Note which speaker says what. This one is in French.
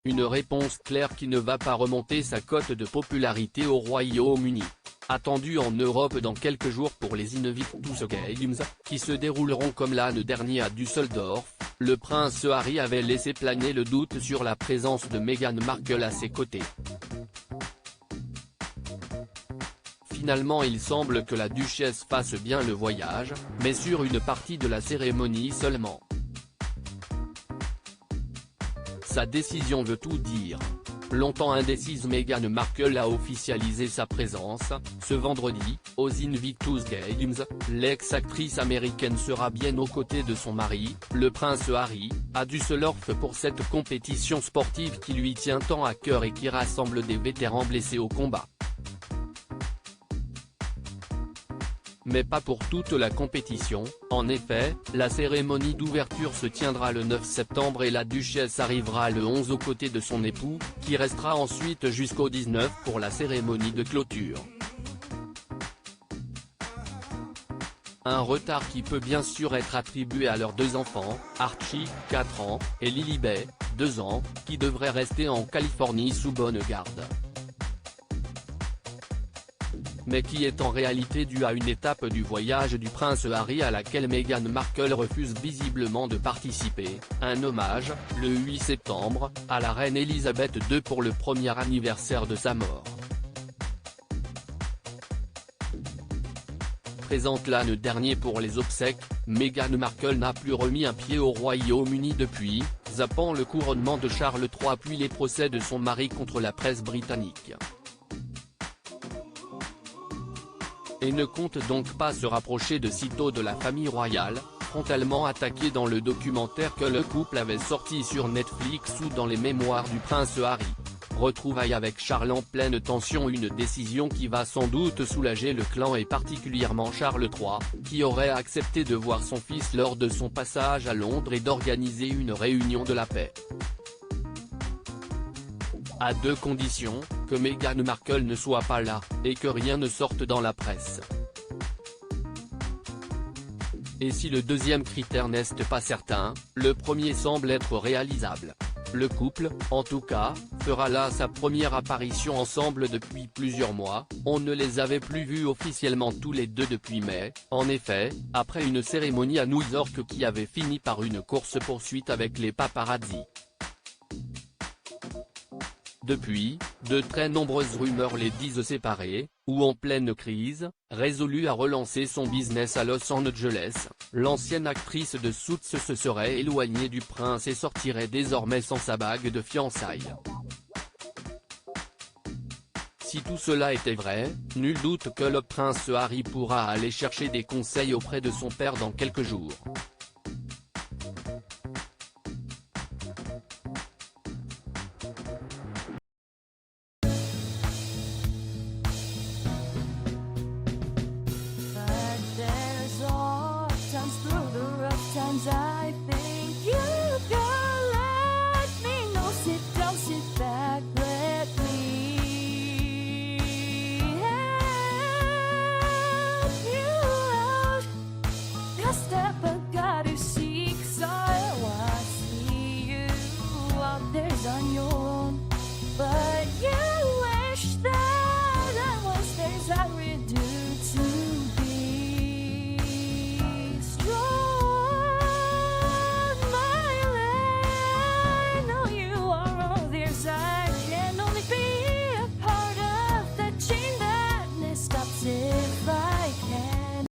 Speaker 1: Une réponse claire qui ne va pas remonter sa cote de popularité au Royaume-Uni. Attendu en Europe dans quelques jours pour les Invictus Games, qui se dérouleront comme l'année dernière à Düsseldorf, le prince Harry avait laissé planer le doute sur la présence de Meghan Markle à ses côtés. Finalement il semble que la duchesse fasse bien le voyage, mais sur une partie de la cérémonie seulement. Sa décision veut tout dire. Longtemps indécise, Meghan Markle a officialisé sa présence, ce vendredi, aux Invictus Games. L'ex-actrice américaine sera bien aux côtés de son mari, le prince Harry, à Düsseldorf pour cette compétition sportive qui lui tient tant à cœur et qui rassemble des vétérans blessés au combat. Mais pas pour toute la compétition. En effet, la cérémonie d'ouverture se tiendra le 9 septembre et la duchesse arrivera le 11 aux côtés de son époux, qui restera ensuite jusqu'au 19 pour la cérémonie de clôture. Un retard qui peut bien sûr être attribué à leurs deux enfants, Archie, 4 ans, et Lilibet, 2 ans, qui devraient rester en Californie sous bonne garde. Mais qui est en réalité dû à une étape du voyage du prince Harry à laquelle Meghan Markle refuse visiblement de participer, un hommage, le 8 septembre, à la reine Elisabeth II pour le premier anniversaire de sa mort. Présente l'année dernière pour les obsèques, Meghan Markle n'a plus remis un pied au Royaume-Uni depuis, zappant le couronnement de Charles III puis les procès de son mari contre la presse britannique. Et ne compte donc pas se rapprocher de sitôt de la famille royale, frontalement attaquée dans le documentaire que le couple avait sorti sur Netflix ou dans les mémoires du prince Harry. Retrouvailles avec Charles en pleine tension, une décision qui va sans doute soulager le clan et particulièrement Charles III, qui aurait accepté de voir son fils lors de son passage à Londres et d'organiser une réunion de la paix. À deux conditions, que Meghan Markle ne soit pas là, et que rien ne sorte dans la presse. Et si le deuxième critère n'est pas certain, le premier semble être réalisable. Le couple, en tout cas, fera là sa première apparition ensemble depuis plusieurs mois. On ne les avait plus vus officiellement tous les deux depuis mai, en effet, après une cérémonie à New York qui avait fini par une course-poursuite avec les paparazzi. Depuis, de très nombreuses rumeurs les disent séparés, ou en pleine crise, résolue à relancer son business à Los Angeles, l'ancienne actrice de Suits se serait éloignée du prince et sortirait désormais sans sa bague de fiançailles. Si tout cela était vrai, nul doute que le prince Harry pourra aller chercher des conseils auprès de son père dans quelques jours.